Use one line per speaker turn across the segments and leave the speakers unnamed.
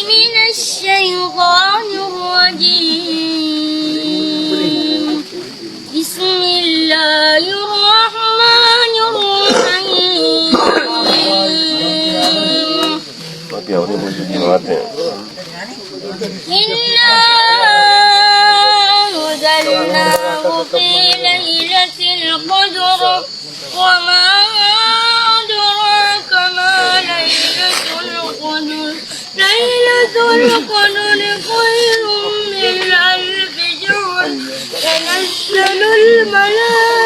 من الشيطان الرجيم. بسم الله الرحمن الرحيم. إنا أنزلناه في ليلة القدر وما أدراك ما ليلة القدر. ليلة القدر خير من ألف شهر. تنزل الملائكة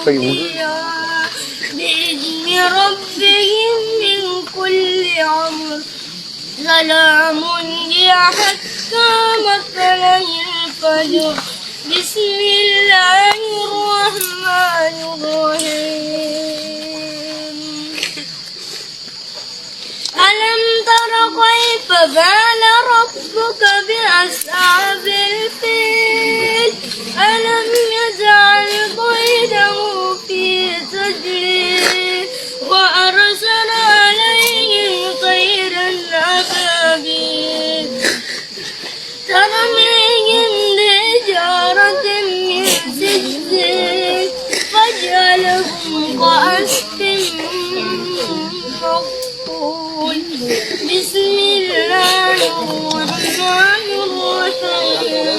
فيها بإذن ربهم من كل أمر. سلام هي حتى مطلع الفجر. بسم الله الرحمن الرحيم. ألم تر كيف فعل ربك بأصحاب الفيل؟ ألم يجعل كيده في تدليل وأرسل عليهم طيرا أبابيل ترميهم بحجارة من سجيل فجعلهم كعصف مأكول. بسم الله الرحمن الرحيم.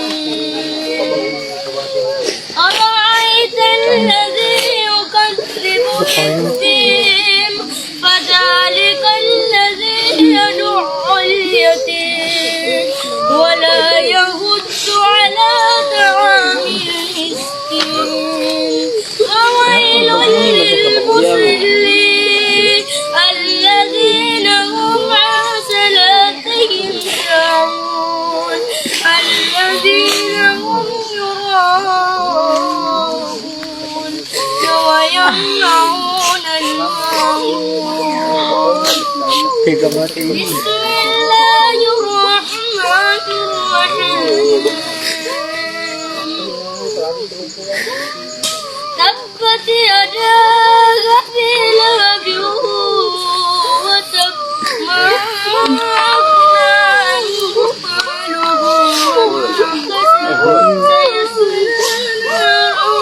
أرأيت الذي يكذب بالدين فذلك الذي يدع اليتيم ولا يهد على طعام المسكين. فويل للمصلين الذين هم عن صلاتهم ساهون الذين هم يراءون ويمنعون الماعون. بسم الله الرحمن الرحيم. تبت يدا أبي لهب وتب ما أغنى عنه ماله وما كسب سيصلى نارا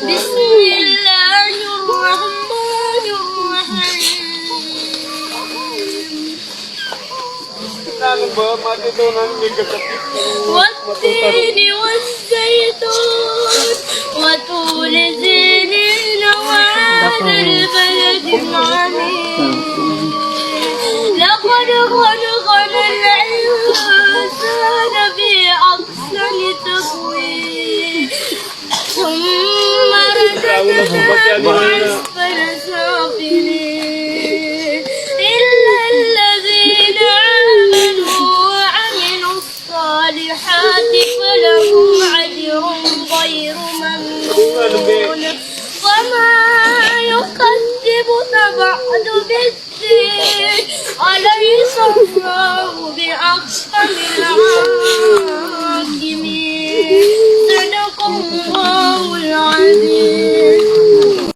بسم الله الرحمن الرحيم. والتين والزيتون وطول سينين وهذا البلد العميق. لقد خلقنا الإنسان في أحسن تقويم ثم رددناه أسفل سافلين إلا الذين آمنوا وعملوا الصالحات فلهم أجر غير ممنون. وما يكذبك بعد بالدين أليس الله بأحكم الحاكمين.